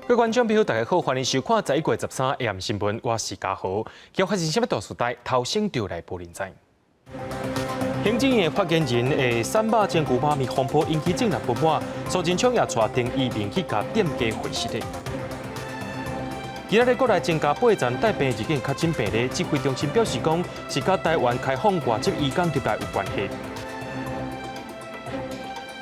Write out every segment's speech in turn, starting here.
各位观众朋友，大家好，欢迎收看11月13日 AM 新闻，我是嘉豪。今日发生什么大事代？头先就来报认知。行政院发言人的300件牛肉面风波引起众人不满，苏贞昌也带丁义明去甲店家会实的。今日国内增加8站带病日件确诊病例，指挥中心表示讲是甲台湾开放外籍移工入来有关系。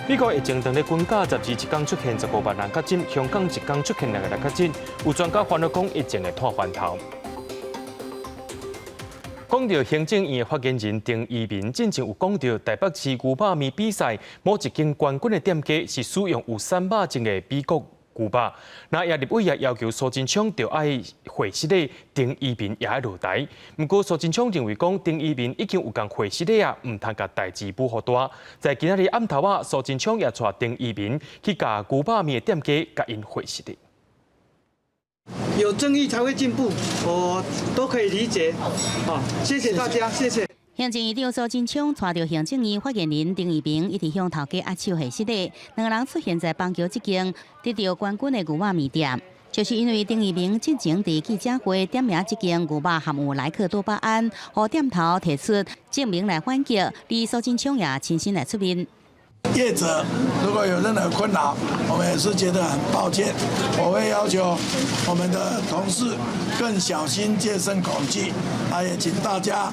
美国疫情当日均价12一天出现15万人确诊，香港一天出现2个人确诊，有专家烦恼讲疫情会拖翻头。讲到行政院的发言人丁义明，之前有讲到台北市牛肉面比赛某一间冠军的店家是使用有300种的美国牛肉，那也立委也要求苏贞昌就爱会实的丁义明也爱落台。不过苏贞昌认为讲丁义明已经有共会实的啊，唔通甲代志舞好大。在今仔日暗头啊，苏贞昌也带丁义明去甲牛肉面的店家甲因会实的。有正义才会进步，我都可以理解。好，谢谢大家，谢谢。行政院长苏贞昌带着行政院发言人丁义明一起向头家握手谢师礼，两个人出现在邦桥这间得到冠军的牛肉面店，就是因为丁义明之前在记者会点名这间牛肉含有莱克多巴胺，和店头提出证明来反击，而苏贞昌也亲身来出面。业者如果有任何困扰，我们也是觉得很抱歉。我会要求我们的同事更小心，戒慎恐惧，也请大家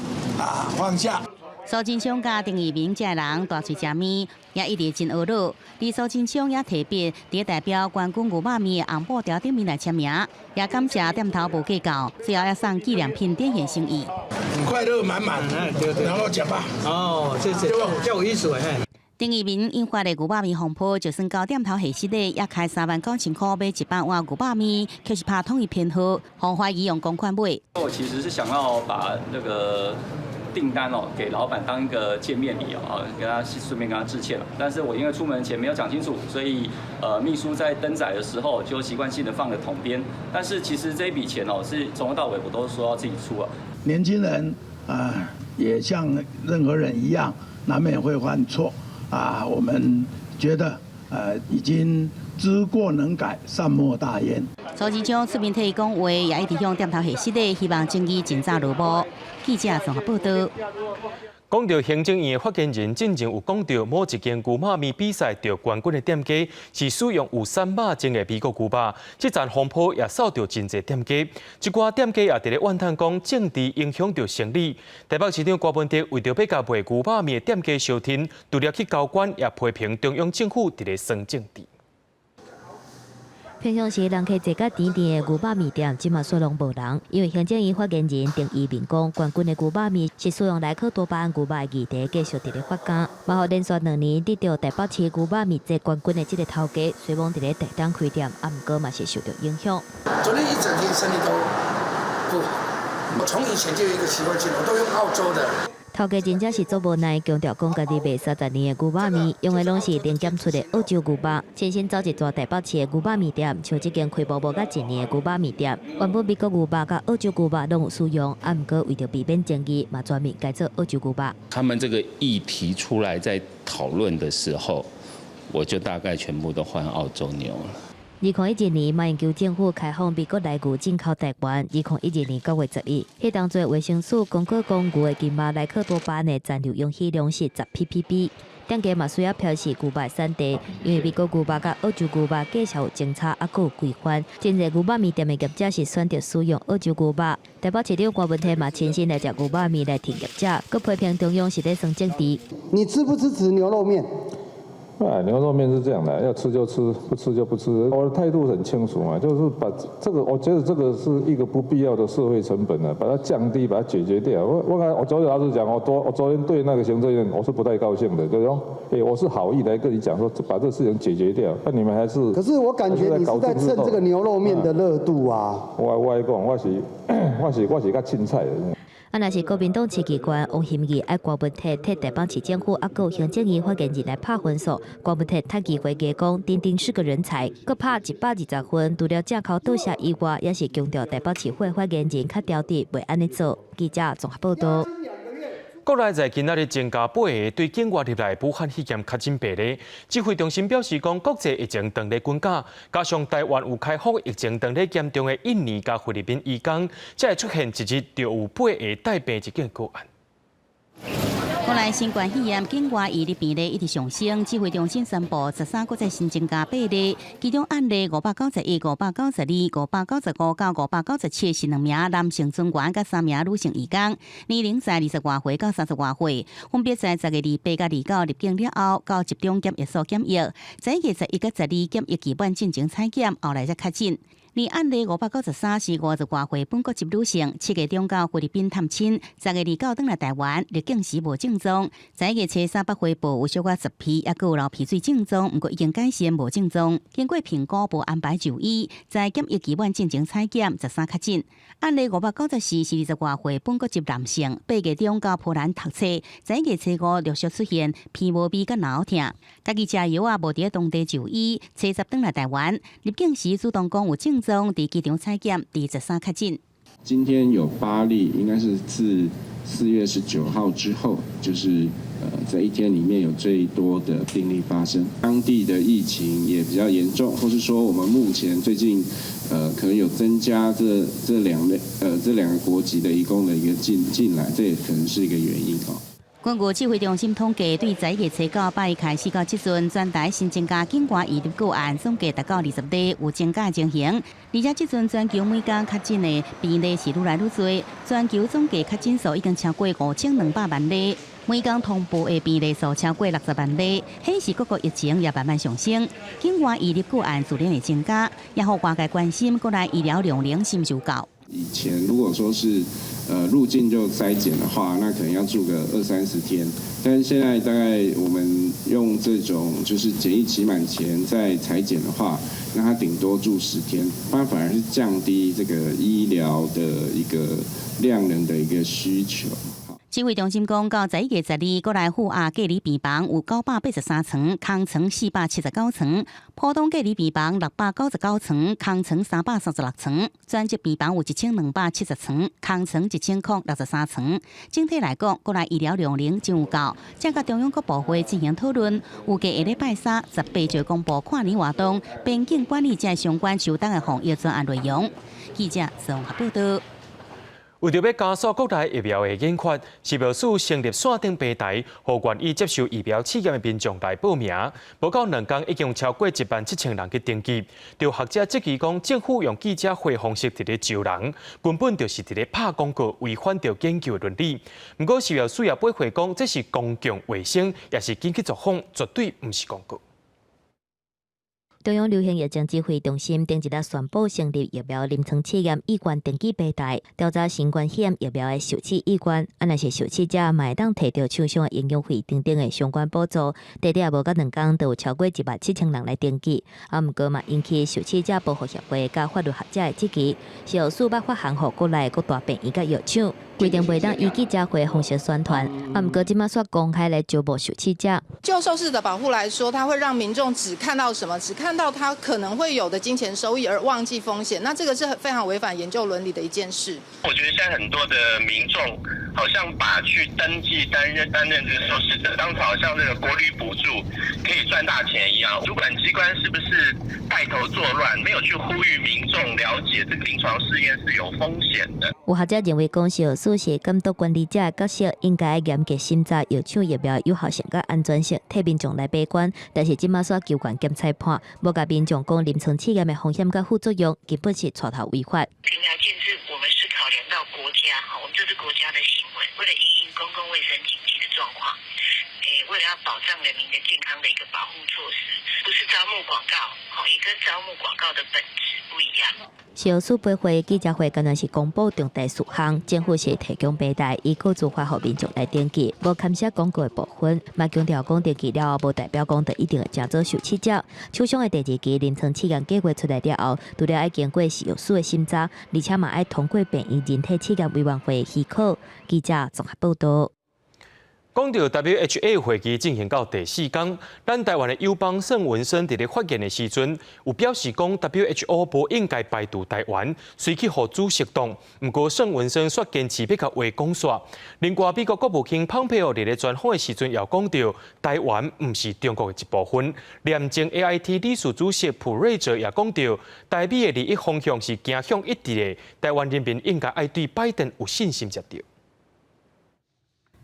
放下。苏贞昌甲丁义明这人大嘴吃面，也一直真懊恼。而苏贞昌也特别伫代表冠军牛肉面红布条顶面来签名，也感谢店头无计较，最后要送纪念品展现心意。快乐满满，然后讲吧。哦，谢谢，叫有意思哎。丁义明引发的牛肉面风波，就算到店头下室内，也开39000块买100碗牛肉面，却是怕统一偏好，红怀疑用公款买。我其实是想要把那个订单给老板当一个见面礼给他顺便跟他致歉了。但是我因为出门前没有讲清楚，所以秘书在登载的时候就习惯性的放了统编。但是其实这一笔钱是从头到尾我都说要自己出啊。年轻人也像任何人一样，难免会犯错。我们觉得已经知过能改，善莫大焉。苏贞昌出面替伊讲话，也一直向店头下室内，希望争议尽早落幕。记者综合报道。讲到行政院的发言人，之前有讲到某一间牛肉面比赛得冠军的店家是使用有300种的美国牛肉，这阵风波也扫到真侪店家，一寡店家也伫咧怨叹讲政治影响到生意。台北市长郭文哲为着要甲卖牛肉面的店家消停，除了去交关，也批评中央政府伫咧耍政治。平常时人客坐甲甜甜的牛肉面店，即马所拢无人，因为行政院发言人丁义明讲，冠军的牛肉面是使用莱克多巴胺牛肉的议题继续伫咧发酵，嘛互连续2年得到台北市牛肉面节冠军的这个头家，虽望伫咧台东开店，毋过嘛是受到影响。昨天一整天生意都不好，我从以前就有一个习惯性，我都用澳洲的。头家真正是做无奈，强调讲家己卖30年的牛肉面，用的拢是零检出的澳洲牛肉。亲身走一抓台北市的牛肉面店，像这间开幕无甲1年的牛肉面店，原本美国牛肉甲澳洲牛肉拢有使用，毋过为着避免争议，嘛专门改做澳洲牛肉。他们这个议题出来在讨论的时候，我就大概全部都换澳洲牛了。2011年，马英九政府开放美国来牛进口台湾。2012年9月11日，迄当作卫生署公告讲牛的金马莱克多巴胺的残留容许量是10 ppb。店家嘛需要标示牛肉产地，因为美国牛肉甲澳洲牛肉介绍有争差，还佫有规范。真侪牛肉面店的业者是选择使用澳洲牛肉。台北市长郭文哲嘛亲身来食牛肉面来听业者，佫批评中央是在耍政治。你支不支持牛肉面？牛肉面是这样的，要吃就吃，不吃就不吃。我的态度很清楚嘛，就是把这个，我觉得这个是一个不必要的社会成本把它降低，把它解决掉。我昨天老实讲，我昨天对那个行政院我是不太高兴的，就是说，我是好意来跟你讲说，把这个事情解决掉，那你们还是。可是我感觉你是在蹭这个牛肉面的热度啊。我来讲，我是较凊彩的。若是国民党市议员王欣怡爱郭文哲替台北市政府还有行政院发言人来拍分数，郭文哲趁机回击讲，丁丁是个人才，佮拍120分，除了借口倒下以外，也是强调台北市会发言人较调调，袂安尼做。记者综合报道。国内在今仔日增加8个对境外入来武汉肺炎确诊病例。指挥中心表示，讲国际疫情当日滚价，加上台湾有开放疫情当日严重的印尼加菲律宾移工，才会出现一日就有8个带病一境个案。国内新冠肺炎境外移入病例一直上升，指挥中心宣布13国再新增加8例，其中案例591、592、595到597是2名男性军官，甲3名女性移工，年龄在20外岁到30外岁，分别在10月28到29入境了后，到集中检疫所检疫，11月11到12检疫期间进行采检，后来才确诊。而案例593是50外岁本国籍女性，7月中到菲律宾探亲，10月29返来台湾，入境时无症状，11月初3北回报有小可湿皮，也有流鼻水症状，不过已经改善无症状。经过评估无安排就医，在检疫期间进行采检，13确诊。案例594是20外岁本国籍男性，8月中到波兰读册，11月初5陆续出现鼻无味甲脑痛，家己食药无伫当地就医，初10返来台湾，入境时主动讲有症状，伫机场采检，第13确诊。今天有8例，应该是自4月19号之后，就是在一天里面有最多的病例发生。当地的疫情也比较严重，或是说我们目前最近可能有增加这两个国籍的移工的一个进来，这也可能是一个原因哦。根据指挥中心统计，对11月初9、8日开始到即阵，全台新增加境外移入个案总计达到20例，有增加情形。而且即阵全球每天确诊的病例是愈来愈多，全球总计确诊数已经超过5200万例，每天通报的病例数超过60万例，显示各国疫情也慢慢上升。境外移入个案自然会增加，也互外界关心国内医疗量能是毋是有够。以前如果说是入境就筛检的话，那可能要住个20-30天，但是现在大概我们用这种就是检疫期满前再采检的话，那它顶多住10天，它反而是降低这个医疗的一个量能的一个需求。指挥中心讲，到11月12日，国内负压隔离病房有983床，空床479床；普通隔离病房699床，空床336床；专职病房有1270床，空床1063床。整体来讲，国内医疗量能真有够，正甲中央各部会进行讨论，预计下礼拜3、18就公布跨年活动、边境管理这相关首档的防疫专案内容。记者综合报道。为着要加速国内疫苗的研发，市苗署成立线顶平台，互愿意接受疫苗试验的民众来报名。无到2天，已经有超过17000人去登记。有学者质疑讲，政府用记者会方式伫咧招人，根本就是伫咧拍广告，违反着研究的伦理。不过，市苗署也驳回讲，这是公共卫生，也是紧急作风，绝对不是广告。中央流行疫情指挥中心顶一日宣布成立疫苗临床试验意愿登记平台，调查新冠肺炎疫苗的受试意愿。若是受试者嘛会当摕到厂商的营养费等等的相关补助。短短无到2天，就有超过17000人来登记。毋过嘛引起受试者保护协会甲法律学者的质疑，是由数百发行予国内各大病院甲药厂，规定袂当以记者会方式宣传。毋过即马煞公开来招募受试者。就受试者保护来说，它会让民众只看到什么？只看到他可能会有的金钱收益，而忘记风险。那这个是非常违反研究伦理的一件事。我觉得现在很多的民众好像把去登记担任这个受试者，当成好像这个国旅补助可以赚大钱一样。主管机关是不是带头作乱，没有去呼吁民众了解这个临床试验是有风险的？有学者认为，公司属是监督管理者的角色，应该严格审查药厂疫苗有效性甲安全性，替民众来把关。但是即马煞机关检裁判，无甲民众讲临床试验的风险甲副作用，根本是错头违法。平台建制，我们是考量到国家，我们这是国家的行为，为了因应公共卫生紧急的状况，为了要保障人民的健康的一个保护措施，不是招募广告，也跟招募广告的本质不一样。市药署驳回记者会，敢若是公布重大事项，政府是提供平台，以各自发予民众来登记，无牵涉广告的部分。嘛强调讲登记了后，无代表讲就一定会正做受试者。厂商的第2期临床试验计划出来了后，除了要经过市药署的审查，而且嘛要通过病院人体试验委员会的许可。记者综合报道。讲到 WHO 会议进行到第4天，咱台湾的友邦盛文生伫咧发言的时阵，有表示讲 WHO 无应该排除台湾，随去互主席动。不过盛文生却坚持要甲话讲煞。另外，美国国务卿蓬佩奥伫咧专访的时阵，也讲到台湾毋是中国的一部分。廉政 AIT 理事主席普瑞哲也讲到，台美的利益方向是走向一致的，台湾人民应该爱对拜登有信心才对。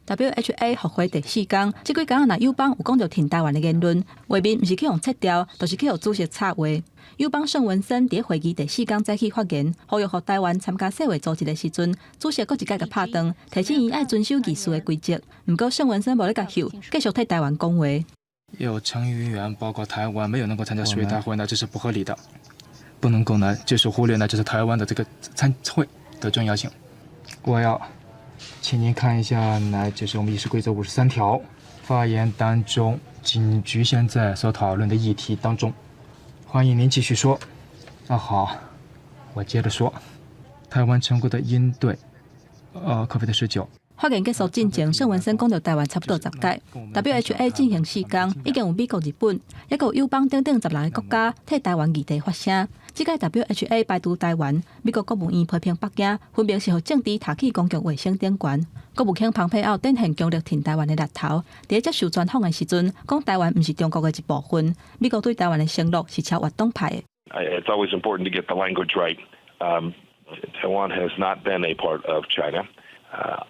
WHA 复会第4天，这几天若友邦有讲到挺台湾的言论，画面毋是去用撤掉，就是去互主席插话。友邦盛文生伫会议第4天早起发言，呼吁互台湾参加世卫组织的时阵，主席搁一届甲拍断，提醒伊爱遵守议事的规则。不过盛文生无咧甲休，继续替台湾讲话。有成员包括台湾没有能够参加世卫大会呢，这是不合理的，不能够呢就是忽略呢就是台湾的这个参会的重要性。我要请您看一下，就是我们议事规则53条，发言当中仅局限在所讨论的议题当中。欢迎您继续说。好，我接着说，台湾成功的应对COVID-19。发言结束进前，盛文生讲到台湾差不多10届 ，WHO 进行4天，已经有美国、日本，也有友邦等等16个国家替台湾议题发声。这届 WHO 排除台湾，美国国务院批评北京，分别是互政治塔起公共卫生顶悬。国务卿蓬佩奥展现强力挺台湾的力头，在接受专访的时阵，讲台湾毋是中国的一部分。美国对台湾的承诺是超活动派的。It's always important to get the language right. Taiwan has not been a part of China.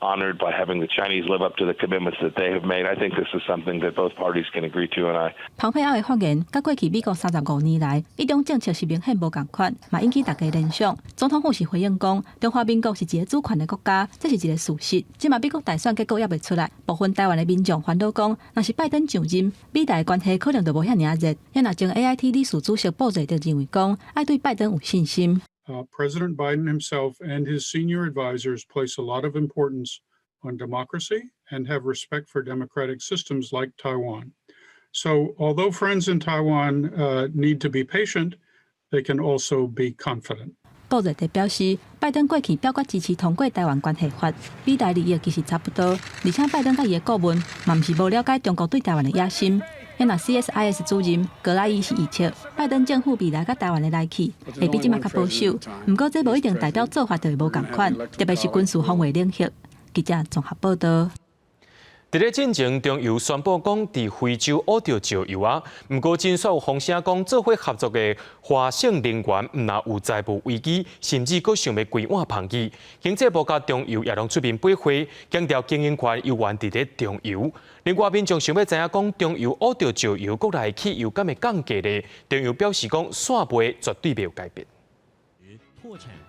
Honored by having the Chinese live up to the commitments that they have made. I think this is something that both parties can agree to. And 蓬佩奥的发言，甲过去美国35年来一种政策是明显无共款，嘛引起大家联想。总统府是回应讲，中华民国是一个主权的国家，这是一个事实。即嘛美国大选结果也未出来，部分台湾的民众烦恼讲，若是拜登上任，美台关系可能就无遐尔热。也若将 AIT 理事主席布瑞就认为讲，爱对拜登有信心。President Biden himself and his senior advisors place a lot of importance on democracy and have respect for democratic systems like Taiwan. So, although friends in Taiwan need to be patient, they can also be confident. 布瑞特表示，拜登过去表决支持通过台湾关系法，美台利益其实差不多，而且拜登甲伊的顾问嘛毋是无了解中国对台湾的野心。因若 CSIS 主任格拉伊是预测，拜登政府未来甲台湾的来去会比即马较保守。不过，这无一定代表做法就会无共款，特别是军事方面领域。记者综合报道。伫咧进前，中油宣布讲伫非洲挖到石油啊，不过真煞有风声讲做伙合作的华盛能源毋但有财务危机，甚至佫想要归碗旁记。经济部甲中油也拢出面驳回，强调经营权有源伫咧中油。另外，民众想要知影讲中油挖到石油国内汽油敢会降价咧？中油表示讲线赔绝对袂有改变。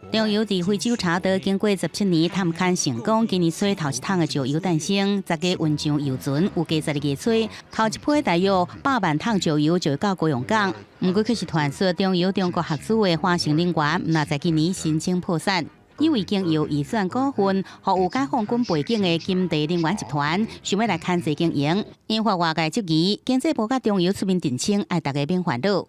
中油伫非洲查德经过17年探勘成功，今年初头一桶的石油诞生。10个运上油船，有加12个初，头一批大约8万桶石油就会到高雄港。不过却是传说中油中国合资的华盛能源，那在今年申请破产。因为经由预算股份，和有解放军背景的金地能源集团想要来牵制经营，引发外界质疑。经济部甲中油出面澄清，爱大家免烦恼。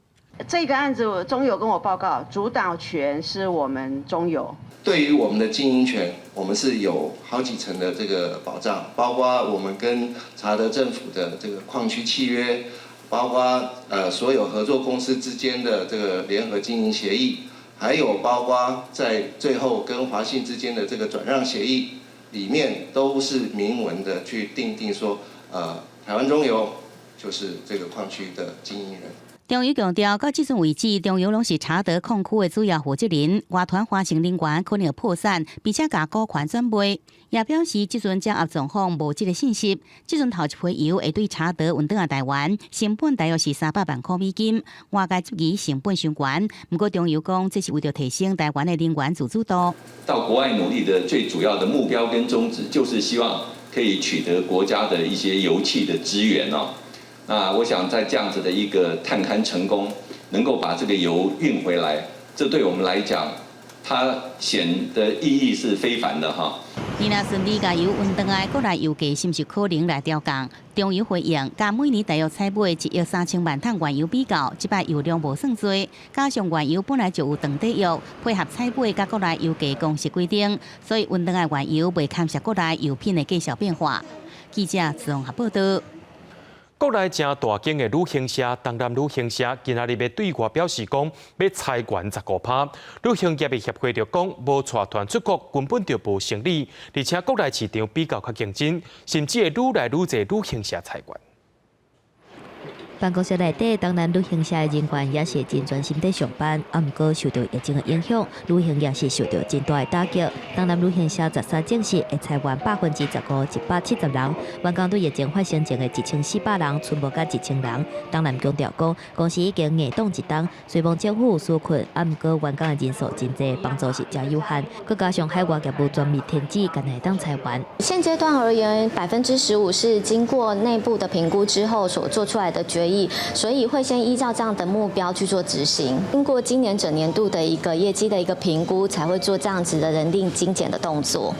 这个案子，中油跟我报告，主导权是我们中油。对于我们的经营权，我们是有好几层的这个保障，包括我们跟查德政府的这个矿区契约，包括所有合作公司之间的这个联合经营协议，还有包括在最后跟华信之间的这个转让协议里面，都是明文的去订定说，台湾中油就是这个矿区的经营人。中油强调，到即阵为止，中油拢是查德矿区的主要负责人。外团华盛能源可能会破产，并且甲股权转卖。也表示，即阵掌握状况无即个信息。即阵头一批油会对查德运转台湾，成本大约是300万块美金。外界质疑成本伤悬，不过中油讲，这是为了提升台湾的能源自主度。到国外努力的最主要的目标跟宗旨，就是希望可以取得国家的一些油气的资源哦。那我想在这样子的一个探勘成功，能够把这个油运回来，这对我们来讲，它显得意义是非凡的哈。伊若顺利甲油运转来，国内油价是毋是可能来调降？中油回应，甲每年大约采买1亿3000万桶原油比较，即摆油量无算多，加上原油本来就有长底约，配合采买甲国内油价公式规定，所以运转来原油袂牵涉国内油品的价格变化。记者综合报道。国内正大间的旅行社东南旅行社今仔日要对外表示讲，要裁员15%。旅行业的协会就讲，无带团出国根本就无成立，而且国内市场比较较竞争，甚至会愈来愈侪旅行社裁员。办公室内底，东南旅行社的人员也是真专心在上班，啊，毋过受到疫情的影响，旅行也是受到真大的打击。东南旅行社13正式会裁员15%，170人，员工对疫情发生前的1400人，剩无甲1000人。东南强调讲，公司已经硬冻一冬，虽望政府纾困，啊，毋过员工的人数真济，帮助是真有限。佮加上海外业务专密天指，敢会当裁员。现阶段而言，15%是经过内部的评估之后所做出来的决议。所以会先依照这样的目标去做执行，经过今年整年度的一个业绩的一个评估，才会做这样子的人力精简的动作。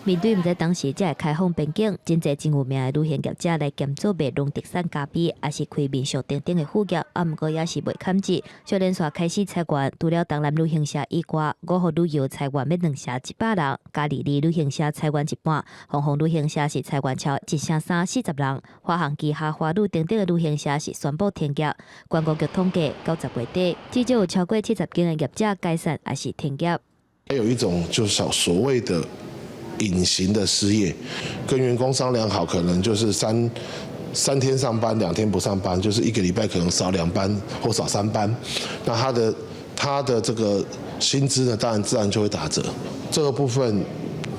面对毋知当时才会开放边境，真侪真有名的旅行业者来兼做卖农特产咖啡，也是开面上顶顶的副业，啊，毋过也是袂堪折。小连续开始裁员，除了东南旅行社以外，五号旅游裁员要2社100人，嘉义旅行社裁员一半，鸿丰旅行社是裁员超1社3 40人，华航旗下华旅顶顶的旅行社是宣布停业。观光局统计，到10月底，至少有超过70间的业者解散还是停业。还有一种就是所谓的隐形的失业，跟员工商量好，可能就是三天上班，2天不上班，就是1个礼拜可能少2班或少3班，那他的这个薪资呢，当然自然就会打折。这个部分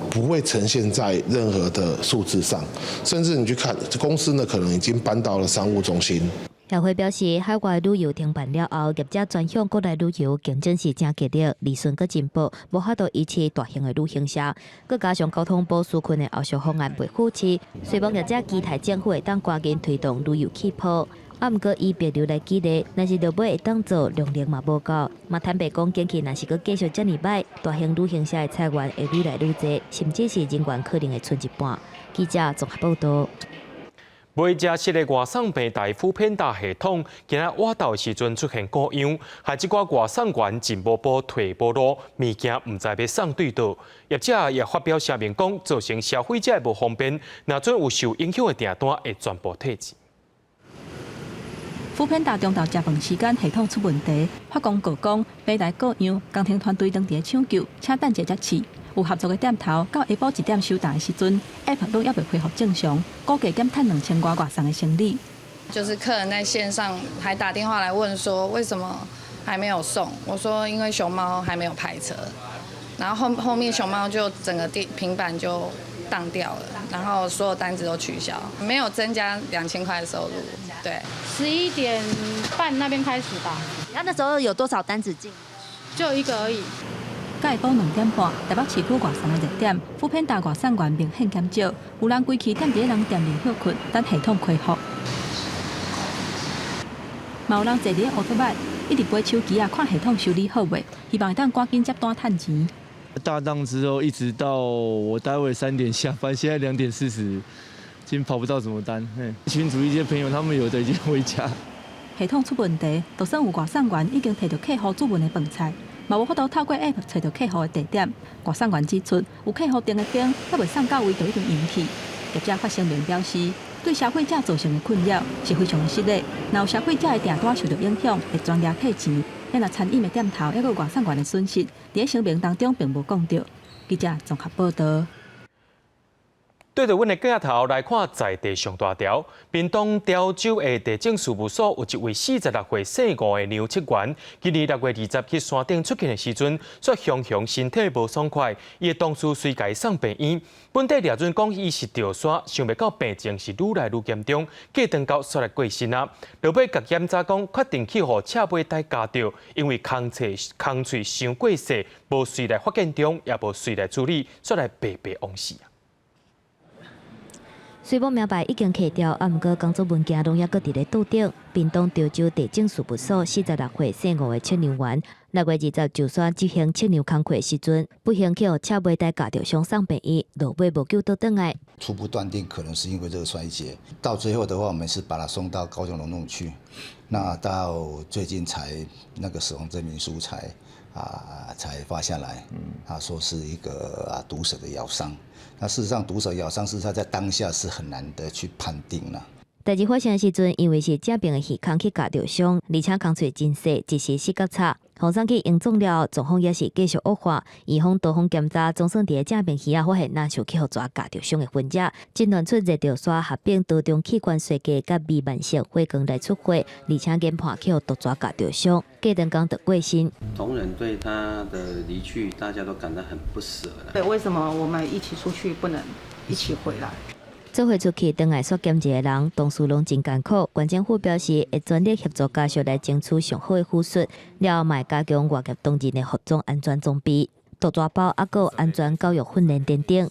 不会呈现在任何的数字上，甚至你去看公司呢，可能已经搬到了商务中心。协会表示，海外旅游停办了后，业者转向国内旅游竞争是真激烈，利润阁真薄，无法度维持大型的旅行社。佮加上交通部纾困的后续方案未扶持，虽望业者期待政府会当赶紧推动旅游起步。啊，毋过以别流来激励，若是落尾会当做量力嘛无够。嘛坦白讲，景气若是阁继续遮尔歹，大型旅行社的裁员会愈来愈侪，甚至是人员可能会剩一半。记者综合报道。买食室的外送平台富片达系统，今仔挖斗时阵出现故障，害一寡外送员进无步退无路，物件毋知要送对倒。业者也发表声明讲，造成消费者无方便，若准有受影响的订单会全部退钱。富片达中昼食饭时间系统出问题，发公告讲平台各样，工程团队当地抢救，请等者才试。有合作的店头到下晡1点收单的时阵 ，App 都还未恢复正常，估计减赚2000多外送的生意。就是客人在线上还打电话来问说为什么还没有送，我说因为熊猫还没有排车，然后后面熊猫就整个平板就当掉了，然后所有单子都取消，没有增加2000块的收入。对，11点半那边开始吧。那时候有多少单子进？就1个而已。下晡2点半，台北市区外送的热点，富片达外送员明显减少，有人规气踮伫人店里休困，等系统恢复。嘛有人坐伫乌托邦，一直买手机啊，看系统修理好未，希望会当赶紧接单赚钱。大档之后，一直到我待会3点下班，现在2点40，已经跑不到什么单。群组一些朋友，他们有的已经回家。系统出问题，就算有外送员已经摕到客户注文的饭菜。嘛无法度透过 App 找到客户的地点，外送员指出，有客户订的订，还未送到位就已经延期。业者发声明表示，对消费者造成的困扰是非常的失礼。若有消费者的订单受到影响，会专业退钱。咱若餐饮的店头，还有外送员的损失，伫声明当中并无讲到。记者综合报道。对着阮的镜头来看在地上大条，屏东潮州的地政事务所有一位46岁姓吴的牛职员，今年6月20去山顶出勤的时阵，却雄身体无爽快，伊的同事随家送病院。本地掠准讲伊是吊山，想袂到病情是愈来愈严重，过长到煞来过身啊！落尾甲检查讲，决定去互车尾带夹着，因为空喙伤过细，无随来发现中，也无随来处理，煞来白白枉死啊！虽报名牌已经开掉，啊，毋过工作文件拢还阁伫咧桌顶。屏东潮州地政事务所46岁姓吴的测量员，6月20就山执行测量工课时阵，不幸去互车尾带夹着伤送病院，落尾无救倒转来。初步断定可能是因为这个衰竭，到最后的话，我们是把他送到高雄农弄去，那到最近才那个死亡证明书才才发下来，说是一个毒蛇的咬伤。那事实上，毒蛇咬伤是它在当下是很难的去判定了。代志发生的时阵，因为是正病的鱼空去夹着伤，而且空喙真细，一时死角差。红送去营总了，状况也是继续恶化。医方多方检查，总算伫个正病鱼发现哪受去互抓夹着伤的分者，诊断出热着刷合并多种器官衰竭甲微慢性血管来出血，而且研判去互毒抓夹着伤，隔两天就过身。同仁对他的离去，大家都感到很不舍了。对，为什么我们一起出去不能一起回来？做回出去，等来所检一个人，同事拢真艰苦。县政府表示，会全力协助家属来争取上好的护恤，了后卖加强外界同仁的服装安全装备、毒抓包，还有安全教育训练等等。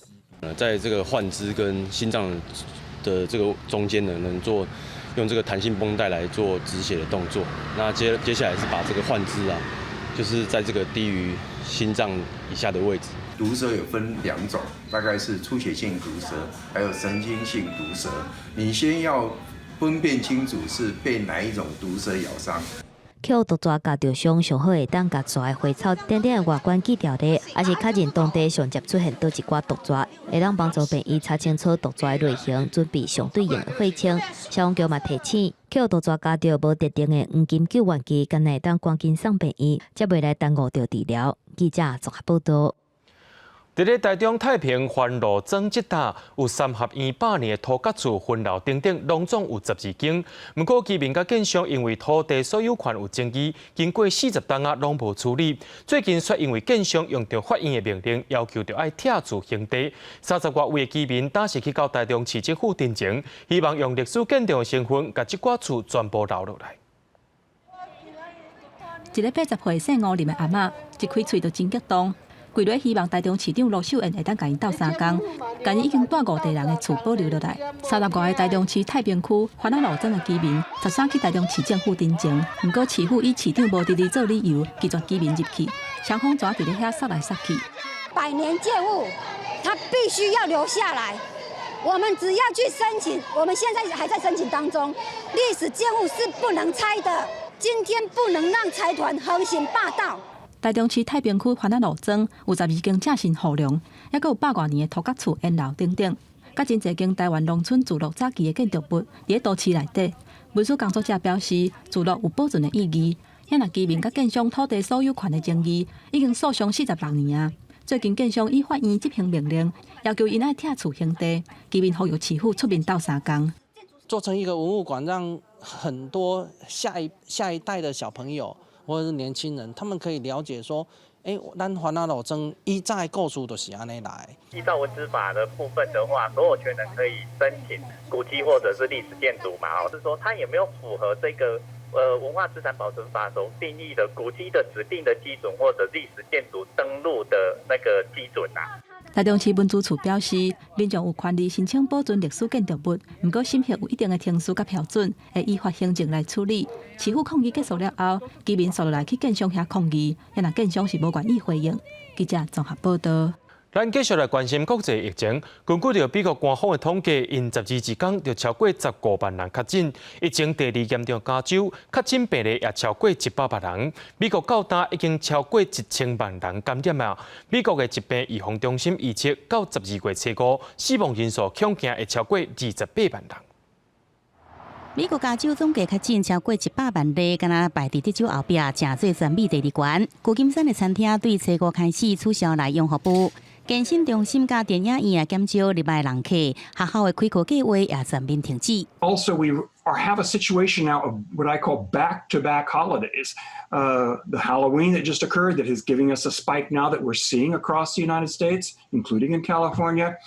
在这个换肢跟心脏的这个中间呢，能做用这个弹性绷带来做止血的动作。那接下来是把这个换肢就是在这个低于心脏以下的位置。毒蛇有分2种，大概是出血性毒蛇，还有神经性毒蛇。你先要分辨清楚是被哪一种毒蛇咬伤。去毒抓夹着伤，上好会当甲抓的花草点点的外观记条例，也是确认当地上接出现倒一寡毒抓，会当帮助病医查清楚毒抓的类型，准备相对应的血清。消防局嘛提醒，去毒抓夹着无特定的黄金救援机，敢会当赶紧送病医，才袂来耽误着治疗。记者综合报道。伫咧台中太平环路庄这带有3合院100年的土埆厝分楼顶顶，拢总有12间。不过，居民甲建商因为土地所有权有争议，经过40天拢无处理。最近却因为建商用着法院的命令，要求着爱拆除刑地。30多位居民当时去到台中市政府陈情，希望用历史建筑的身份，甲这寡厝全部留落来。一个80岁姓吴林的阿嬷，一开喙就真激动。规日希望台中市长罗秀燕会当甲因斗3工，甲因已经住5地人的厝保留落来。30多个台中市太平区环南路镇的居民13去台中市政府陈情，不过市府以市长无伫哩做理由，拒绝居民入去。双方抓伫咧遐杀来杀去。100年建物，它必须要留下来。我们只要去申请，我们现在还在申请当中。历史建物是不能拆的，今天不能让财团横行霸道。台中市太平区环南路庄有12间正新户梁，还佫有100多年的土埆厝、烟楼等等，甲真侪间台湾农村聚落早期的建筑物，伫都市内底。文书工作者表示，聚落有保存的意义，因若居民甲建商土地所有权的争议，已经诉讼46年啊。最近建商以法院执行命令，要求因爱拆除刑地，居民呼吁市府出面斗3工。做成一个文物馆，让很多下一代的小朋友或者是年轻人，他们可以了解说，咱环南路庄依在构筑的是安尼来。依照文资法的部分的话，所有权人可以申请古迹或者是历史建筑嘛，是说它有没有符合这个文化资产保存法中定义的古迹的指定的基准或者历史建筑登录的那个基准啊。台中市文资处表示，民众有权利申请保存历史建筑物，不过审核有一定的程序甲标准，会依法行政来处理。市府抗议结束了后，居民扫落来去建商遐抗议，因为建商是无愿意回应。记者综合报道。咱继续来关心国际疫情。根据着美国官方的统计，因12日间就超过15万人确诊，疫情第2严重加州确诊病例也超过100万人。美国到今已经超过1000万人感染啊！美国的疾病预防中心预测，到12月初5，死亡人数恐惊会超过28万人。美国加州总计确诊超过100万例，敢若排伫德州后壁，正做全美第2悬。旧金山的餐厅对初5开始取消内用服务。健身中心甲电影院也减少入来人客，学校的开课计划也全面停止。Also, we have a situation now of what I call back-to-back holidays. The Halloween that just occurred that is giving us a spike now that we're seeing across the United States, including in California.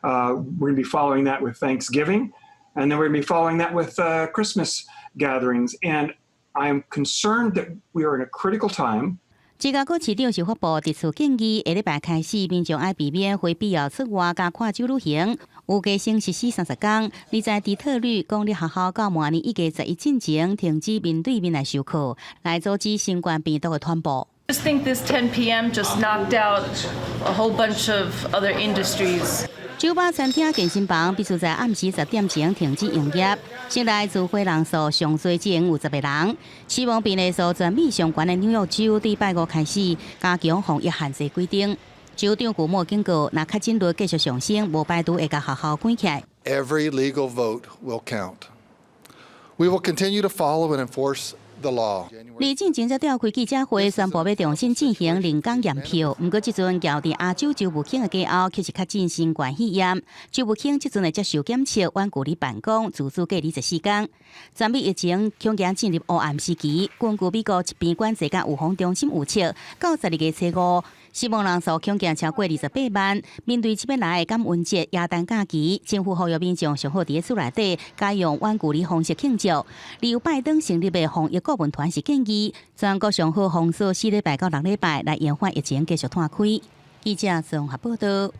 We're going to be following that with Thanksgiving, and then we're going to be following that with Christmas gatherings. And I am concerned that we are in a critical time.芝加哥市长是发布特殊建议，下礼拜开始，民众爱避免非必要出外加看酒旅行。有加薪实施30天。而在底特律公立学校到明年1月11进前停止面对面来授课，来阻止新冠病毒的传播。just think this 10 p.m. just knocked out a whole bunch of other industries. 酒吧、餐厅、健身房必须在暗时10点前停止营业。城内自会人数上最只有50个人。死亡病例数全美相关的纽约州，伫拜五开始加强防疫限制规定。州长古莫警告，若确诊率继续上升，无排除会甲学校关起来。Every legal vote will count. We will continue to follow and enforce the law. 李进前则召开记者会，宣布要重新进行临港验票。不过，这阵交伫亚洲周武庆的家后，却是确诊新冠肺炎。周武庆这阵会接受检测，阮距离办公自主隔24天。全美疫情恐惊进入黑暗时期。根据美国疾病管制甲预防中心预测，到12月初5，死亡人数恐惊超过28万。面对即要来的感恩节、元旦假期，政府呼吁民众上好伫厝内底，改用远距离方式庆祝。例如拜登成立的防疫顾问团是建议，全国上好封锁4礼拜到6礼拜，来延缓疫情继续拓开。记者综合报道。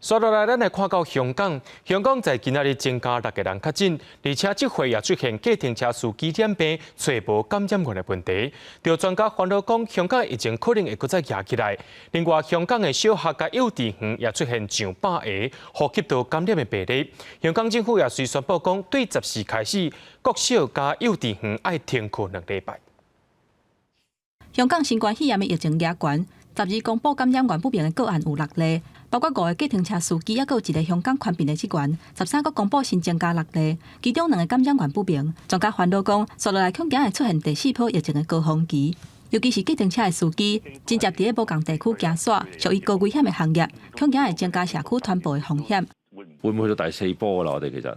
接落来，咱来看到香港。香港在今仔日增加6个人确诊，而且这回也出现计程车司机染病、找无感染源的问题。有专家烦恼讲，香港疫情可能会再压起来。另外，香港的小学甲幼稚园也出现上百个呼吸道感染的病例。香港政府也宣布讲，对14开始，国小甲幼稚园爱停课2礼拜。香港新冠肺炎的疫情压悬，12公布感染源不明的个案有6例。包括5个计程车司机，也有1个香港宽频的职员，13个公布新增加6例，其中2个感染源不明。专家烦恼讲，接落来恐惊会出现第4波疫情的高峰期，尤其是计程车的司机，直接伫个无共地区行线，属于高危险的行业，恐惊会增加社区传播的風險。會唔會去到第4波啦？我哋其實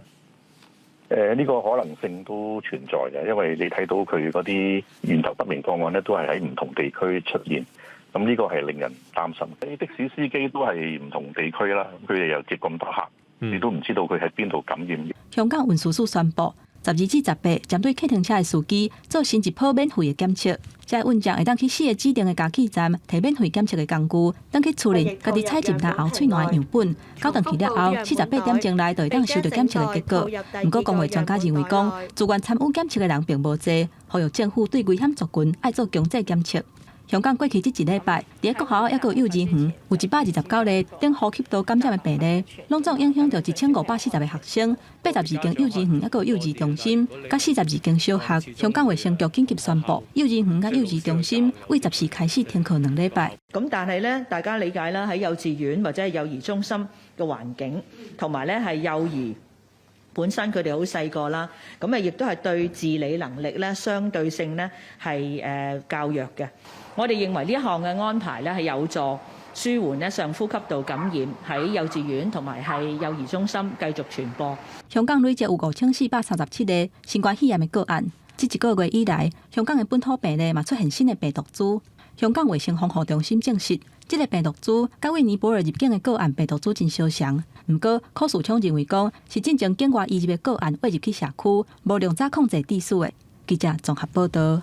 呢個可能性都存在嘅，因為你睇到佢嗰啲源頭不明個案咧，都係喺唔同地區出現。咁呢個係令人擔心。啲的士司機都係唔同地區啦，佢哋又接咁多客，你都唔知道佢喺邊度感染。香港運輸署宣布，12至18針對計程車的司機做新一波免費的檢測，這個運將會當去4個指定的加氣站提免費檢測的工具，當去處理家己採集後喙內的樣本，到當去了後48點鐘內就會當收到檢測的結果。不過工會專家認為講，自願參與檢測的人並無多，呼籲政府對危險族群愛做強制檢測。香港過去這1禮拜，佇個學校抑個幼稚園有129例等呼吸道感染的病例，攏總影響到1540個學生，82間幼稚園抑個幼稚中心，甲42間小學。香港衛生局緊急宣布，幼稚園甲幼稚中心為14開始停課2禮拜。咁但係咧，大家理解啦，喺幼稚園或者係幼兒中心嘅環境，同埋咧係幼兒本身佢哋好細個啦，咁啊亦都係對自理能力咧相對性咧係較弱嘅。我哋認為呢一項嘅安排咧係有助舒緩咧上呼吸道感染喺幼稚園同埋係幼兒中心繼續傳播。香港累計有5437個新冠肺炎嘅個案，這1個月以來，香港嘅本土病例嘛出現新嘅病毒株。香港衛生防護中心證實，這個病毒株甲為尼泊爾入境嘅個案病毒株真相像。不過，柯樹昌認為講是真正境外移入嘅個案匯入去社區，無量早控制秩序嘅。記者綜合報道。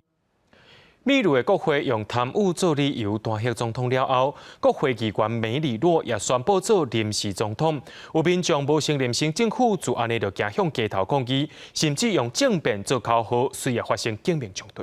秘魯的國會用貪污做理由彈劾總統了後，國會議員梅里諾也宣布做臨時總統。有民眾無承認新政府就安尼就行向街頭抗議，甚至用政變做口號，隨後發生警民衝突。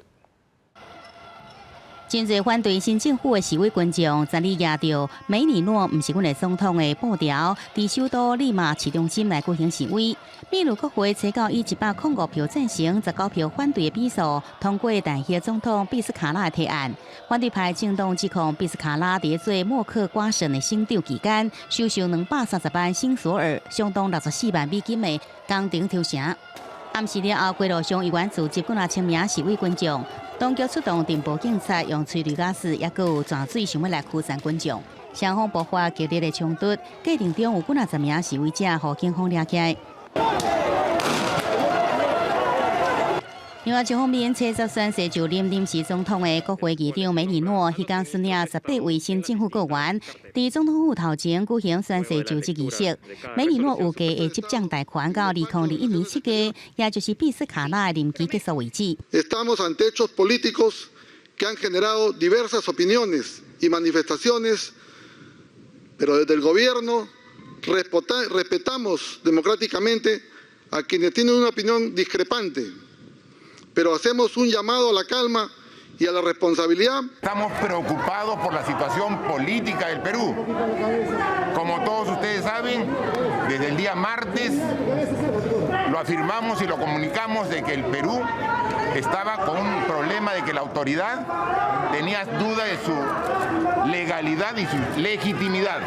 真濟反對新政府的示威群眾，昨日抓到梅里諾唔是阮的總統的布條，佇首都利馬市中心來舉行示威。秘魯國會初稿以105票贊成、19票反對的比數通過彈劾總統比斯卡拉的提案。反對派政黨指控比斯卡拉在做默克瓜省的省長期間，收受230萬新索爾，相當64萬美金的工程抽成。暗時了後，街路上議員組織幾千名示威群眾。當局出動電報警察，用催淚瓦斯，也有泉水想要來驅散群眾。雙方爆發激烈的衝突，過程中有幾名示威者被警方抓起來。另外一方面，車則宣誓就任臨時總統的國會議長梅里諾，迄天率領18位新政府閣員，佇總統府頭前舉行宣誓就職儀式。梅里諾預計會執掌大權到2021年7月，也就是比斯卡拉的任期結束為止。Estamos ante hechos políticos que han generado diversas opiniones y manifestaciones, pero desde el gobierno respetamos democráticamente a quienes tienen una opinión discrepante. Pero hacemos un llamado a la calma y a la responsabilidad. Estamos preocupados por la situación política del Perú. Como todos ustedes saben, desde el día martes lo afirmamos y lo comunicamos de que el Perú estaba con un problema de que la autoridad tenía duda de su legalidad y su legitimidad.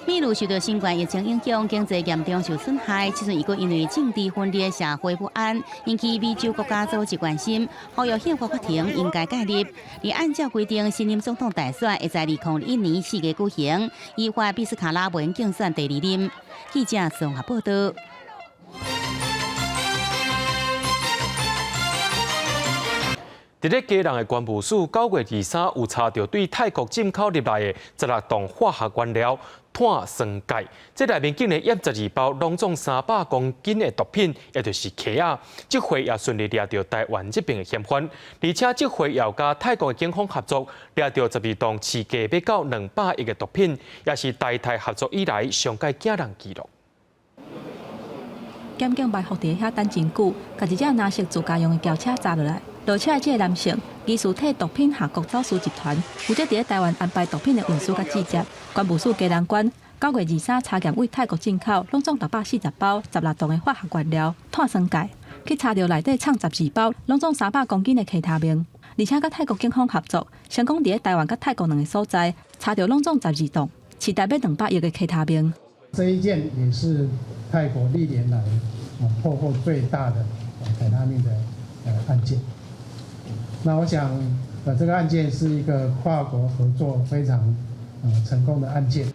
秘鲁受到新冠疫情影响，经济严重受损害。此阵，伊阁因为政治分裂、社会不安，引起美洲国家组织关心，呼吁宪法法庭应该介入。而按照规定，新任总统大选会在2021年4月举行，依法比斯卡拉文竞选第2任。记者综合报道。 伫咧基隆的关务署9月23有查到对泰国进口入来的16吨化学原料碳酸钙，这内面竟然验12包拢总300公斤的毒品，也就是克啊。这回也顺利抓到台湾这边的嫌犯，而且这回也甲泰国的警方合作，抓到12吨市价要到200亿的毒品，也是台泰合作以来上届惊人纪录。 检警埋伏伫遐等真久，甲一只拿色自家用的轿车砸落来。落车的这个男性，疑似替毒品下国走私集团，负责伫咧台湾安排毒品的运输甲制作。关务署基隆关9月23查验为泰国进口拢总640包16吨的化学原料碳酸钙，去查到内底藏12包拢总300公斤的K他命，而且甲泰国警方合作，成功伫咧台湾甲泰国2个所在查到拢总12吨，市值要200亿的K他命。这一件也是泰国历年来破获最大的凯他命的案件。那我想，这个案件是一个跨国合作非常成功的案件。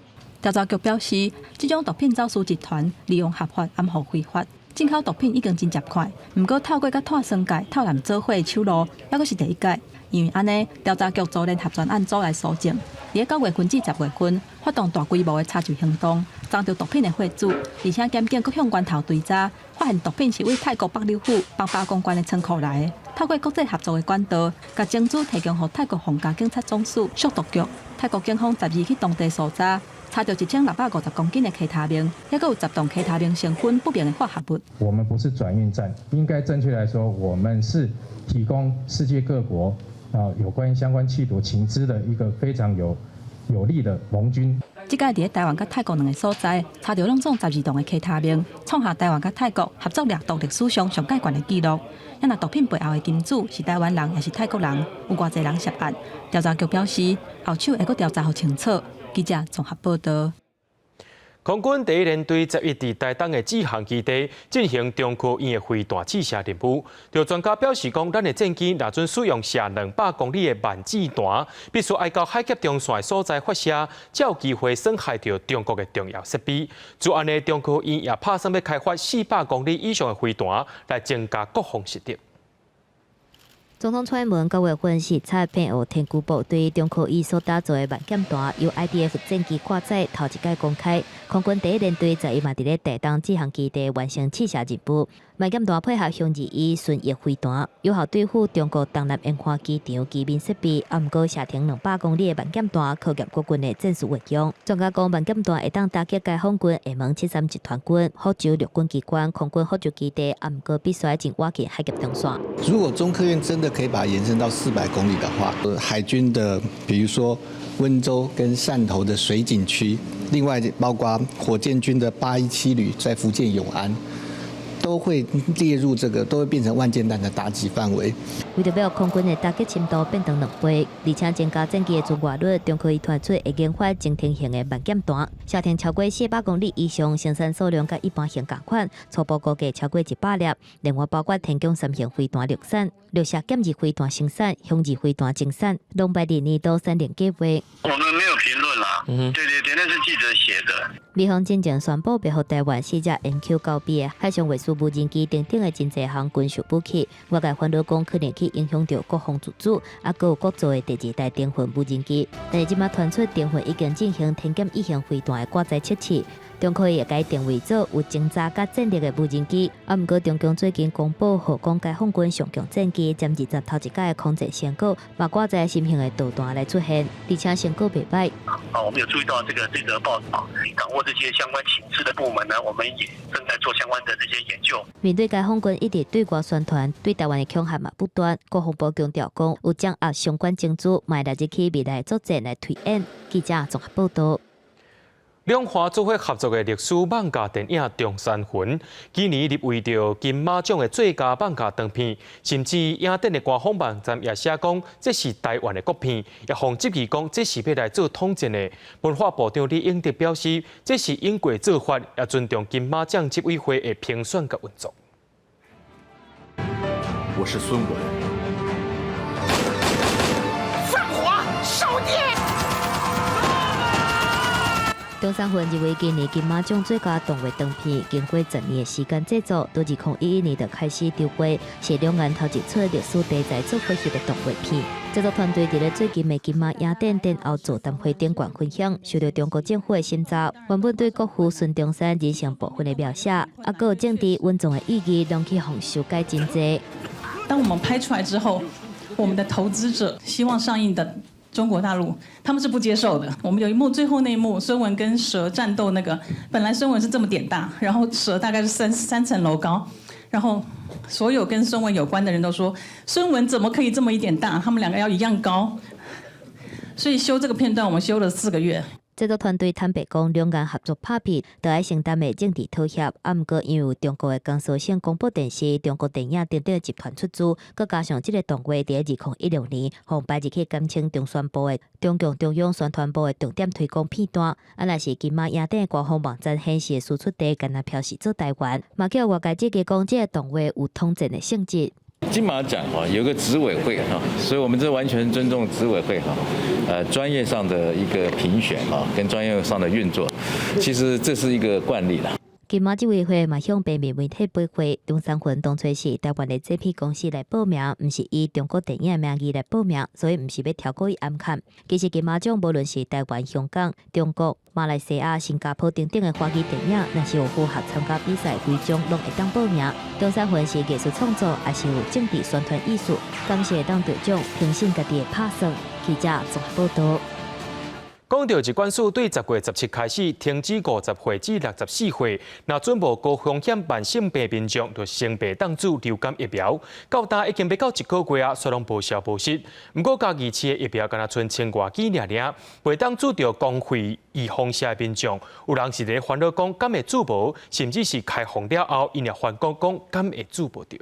调查局表示，这种毒品走私集团利用合法暗号非法进口毒品已经真接快，不过透过甲碳酸钙套揽做伙的手路，还阁是第一届。因为安尼，调查局组联合专案组来搜证，伫9月份至10月份发动大规模的查缉行动，抓到毒品的货主，而且检警阁向源头追查，发现毒品是为泰国北柳府邦巴公关的仓库来的。透过国际合作的管道，甲证据提供予泰国皇家警察总署速毒局。泰国警方12去当地搜查，查到1650公斤的K他命，还阁有10吨K他命成分不明的化合物。我们不是转运站，应该正确来说，我们是提供世界各国有关相关缉毒情资的一个非常有力的盟军。这届伫台湾甲泰国2个所在查到拢总12吨的K他命，创下台湾甲泰国合作掠毒历史上上界悬的纪录。那毒品背后的金主是台湾人也是泰国人，有偌济人涉案。调查局表示，后手会阁调查好清楚。记者综合报道。空军第1联队11伫台东的志航基地进行中科院的飞弹试射任务。有专家表示讲，咱的战机若准使用射200公里的慢子弹，必须爱到海峡中线所在发射，才有机会损害到中国的重要设备。就安尼，中科院也打算要开发400公里以上的飞弹，来增加国防实力。总统蔡英文9月份视察配合天军部对中科院所打造的慢舰弹，由 IDF 战机挂载，头一届公开。空军第1联队11嘛伫咧台东志航基地完成试射任务。慢舰弹配合向21顺翼飞弹，有效对付中国东南沿海机场机面设备。啊，毋过射程200公里的慢舰弹考验国军的战术活用。专家讲，慢舰弹会当打击解放军厦门731集团军、福州陆军机关、空军福州基地。啊，毋过必须经挖进海峡中线。如果中科院真的可以把它延伸到400公里的话，海军的比如说温州跟汕头的水警区，另外包括火箭军的817旅在福建永安，都会列入这个，都会变成万箭弹的打击范围。为着要空军的打击深度变成2倍，而且增加战机的准外率，中科院推出会研发精挺型的慢舰弹，射程超过400公里以上，生产数量甲一般型同款，初步估计超过100粒。另外包括天宫3型飞弹量产、陆射减二飞弹生产、hướng二飞弹精产，拢摆伫年度3年计划。我们没有评论啦，对，那是记者写的。美方真正宣布，配合台湾4只 MQ-9B 的海上卫星无人机等等的真侪项军事武器，外界烦恼讲可能去影响到国防自主，啊，还有国造的第2代电魂无人机。但是即马传出电魂已经进行天剑1型飞弹的挂载测试，中科也该定位做有侦查甲战略的无人机。啊，不过中共最近公布河港解放军上强战机占20头一届的空战成果，包括在新型的导弹来出现，而且成果袂歹。我们有注意到这则报道，掌握这些相关情势的部门呢，我们也正在做相关的这些研究。面对解放军一直对外宣传对台湾的恐吓嘛不断，国防部强调讲有掌握相关证据，卖来日起未来作战来推演。记者综合报道。两华做伙合作的历史网架电影《中山魂》，今年入围到金马奖的最佳网架长片，甚至影展的官方网站也写讲这是台湾的国片，也奉质疑讲这是要来做统战的。文化部长李永德表示，这是因过做法，也尊重金马奖执委会的评选甲运作。我是孙文。放火！烧电！中山魂入围今年金马奖最佳动画长片，经过10年的时间制作，到2011年就开始筹备，是两岸头一出历史题材做配合的动画片。制作团队伫咧最近的金马影展展后座谈会顶悬分享，受到中国政府的审查，原本对国父孙中山人生部分的描写，还有政治稳重的意义，拢去互修改真济。当我们拍出来之后，我们的投资者希望上映的中国大陆他们是不接受的。我们有一幕，最后那一幕，孙文跟蛇战斗那个，本来孙文是这么点大，然后蛇大概是三层楼高，然后所有跟孙文有关的人都说，孙文怎么可以这么一点大？他们两个要一样高。所以修这个片段，我们修了4个月。制作团队坦白讲，两岸合作拍片，都要承担的政治妥协。不过因为有中国的江苏省广播电视、中国电影等等集团出资，佮加上这个动画伫2016年，红白日起甘称中宣部的中共中央宣传部的重点推广片段。若是金马影展的官方网站显示的输出地，敢若表示做台湾，嘛叫外界积极讲这个动画有统战的性质。金马奖有个执委会所以我们这完全尊重执委会专业上的一个评选跟专业上的运作，其实这是一个惯例啦。金马执委会嘛向平面媒体背会，中山魂当初是台湾的制片公司来报名，唔是以中国电影的名义来报名，所以唔是要跳过伊暗坎。其实金马奖无论是台湾、香港、中国、马来西亚、新加坡等等的华语电影，若是有符合参加比赛规章，拢会当报名。中山魂是艺术创作，也是有政治宣传艺术，当时会当得奖，评审家己的拍算。记者综合报道。讲到疾管署对10月17开始停止50岁至64岁，那准备高风险慢性病民众就先备当注流感疫苗，到达已经要到1个月啊，虽然无效无失。不过嘉义市的疫苗敢若剩1000多几尔，未当注着公费预防射的民众，有人是咧烦恼讲敢会注无，甚至是开放了后，因也烦讲敢会注无着。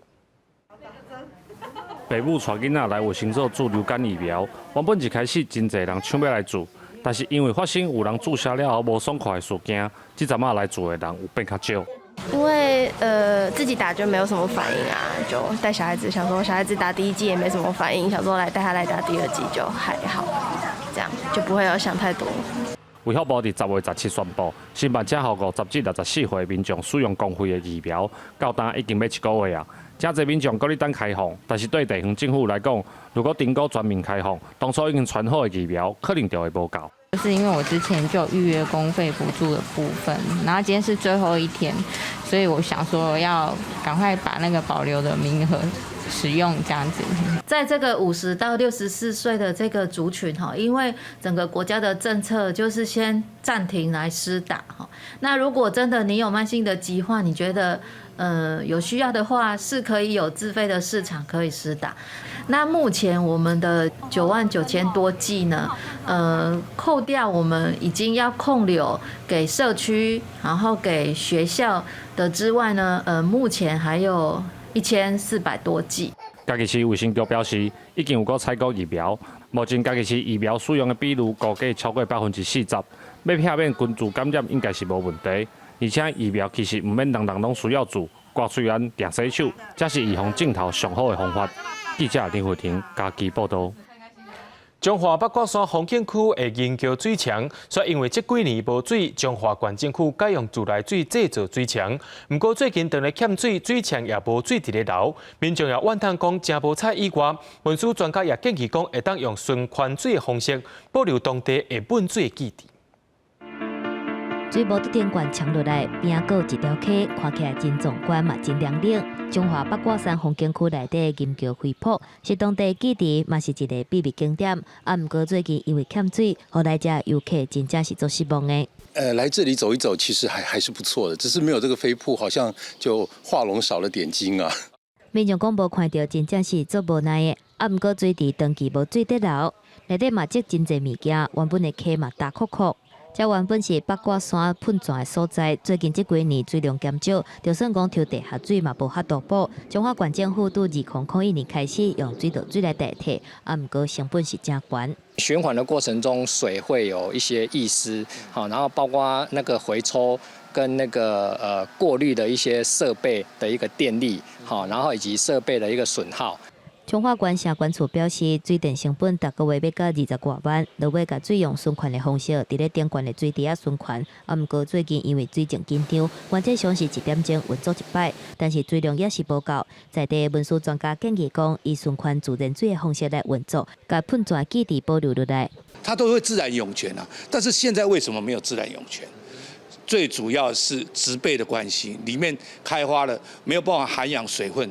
父母带囡仔来卫生所注流感疫苗，原本一开始真侪人抢要来注。但是因为发生有人注射了后无爽快的事件，这阵仔来做的人有变较少。因为自己打就没有什么反应啊，就带小孩子，想说小孩子打第1剂也没什么反应，想说带他来打第2剂就还好，这样就不会有想太多。卫福部伫10月17宣布，新办这号50至64岁民众使用公费的疫苗，到单已经要1个月啊。真侪民众搁咧等开放，但是对地方政府来讲，如果订购全面开放，当初已经传好的疫苗，可能就会无够。就是因为我之前就有预约公费补助的部分，然后今天是最后一天，所以我想说要赶快把那个保留的名额使用这样子。在这个50到64岁的这个族群哈，因为整个国家的政策就是先暂停来施打哈。那如果真的你有慢性的疾患，你觉得有需要的话，是可以有自费的市场可以施打。那目前我们的99000多剂呢，扣掉我们已经要控留给社区，然后给学校的之外呢，目前还有1400多剂。嘉义市卫生局表示，已经有过采购疫苗，目前嘉义市疫苗使用的比率估计超过40%，要避免群聚感染应该是无问题。而且疫苗其实唔免人人拢需要做，刮嘴烟、定洗手，才是预防症头上好的方法。记者林慧婷嘉义报道。彰化八卦山风景区的银桥水墙，却因为这几年无水，彰化县政府改用自来水制造水墙。不过最近当来欠水，水墙也无水伫咧流，民众也怨叹讲真无彩以外，文书专家也建议讲会当用循环水的方式，保留当地的稳水基地。水无得电管冲落来，边仔有一条溪，看起来真壮观嘛，真凉凉。中华八卦山风景区内底银桥飞瀑是当地基地，嘛是一个必备景点。啊，毋过最近因为欠水，后来遮游客真正是做失望的。来这里走一走，其实还是不错的，只是没有这个飞瀑，好像就画龙少了点睛啊。民众讲无看到，真正是做无奈的。啊，毋过水池长期无水得流，内底嘛积真侪物件，原本的溪嘛大窟窟。这原本是八卦山喷泉的所在，最近这几年水量减少，就算讲抽地下水嘛无法度补。中华县政府自2001年开始用水道水来代替，啊，毋过成本是真悬。循环的过程中，水会有一些溢失，好，然后包括那个回抽跟那个过滤的一些设备的一个电力，好，然后以及设备的一个损耗。中华县社管处表示，水电成本逐个月要到20多万，就要甲水用循环的方式，伫咧电管的水池啊循环。啊，毋过最近因为水情紧张，原则上是1点钟运作一摆，但是水量也是无够。在地文书专家建议讲，以循环自然水的方式来运作，甲喷泉基地保留落来。它都会自然涌泉啊，但是现在为什么没有自然涌泉？最主要是植被的关系，里面开花了，没有办法涵养水分。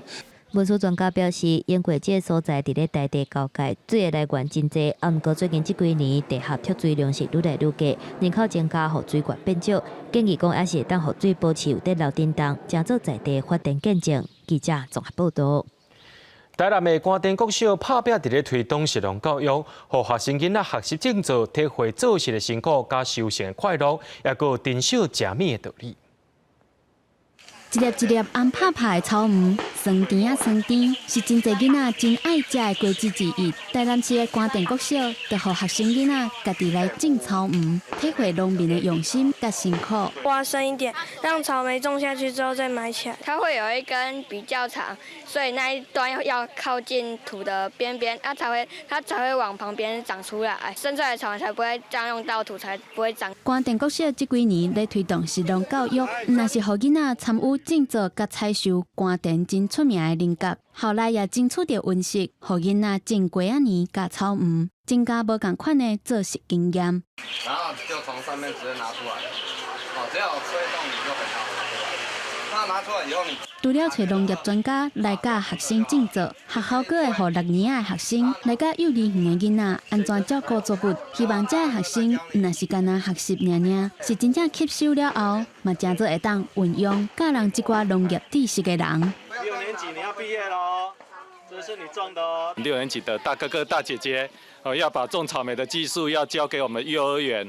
文书专家表示，因过这个所在伫咧大地交界，水的来源真济。啊，毋过最近这几年地下脱水量是愈来愈低，人口增加，互水源变少。建议讲，也是会当互水保持有得流震动，加做在地发展见证。记者综合报道。台南的官田国小拍拼伫咧推动实用教育，互学生囡仔学习正做，体会做事的辛苦加修行的快乐，也个珍惜食米的道理。一粒一粒红拍拍的草鱼，酸甜啊酸甜，是真侪囡仔真爱食的果子之一。台南市的官田国小，就互学生囡仔家己来种草鱼，体会农民的用心甲辛苦。挖深一点，让草莓种下去之后再埋起来。它会有一根比较长，所以那一端要靠近土的边边，它才会往旁边长出来，生出来的草莓才不会占用到土，才不会长。官田国小这几年在推动实用教育，若是互囡仔参与种植甲采收官田真出名的菱角，后来也争取到温室，互囡仔种几啊年甲草鱼，增加无同款的做事经验。然后就从上面直接拿出来，只要吹动你就很好。那拿出来以后你。除了找农业专家来教学生种植，学校阁会互6年的学生来教幼儿园的囡仔安怎照顾作物。希望这个学生若是干那学习尔，是真正吸收了后，嘛真做会当运用教人这寡农业知识的人。6年级你要毕业喽，这是你种的哦。6年级的大哥哥大姐姐。要把种草莓的技术要交给我们幼儿园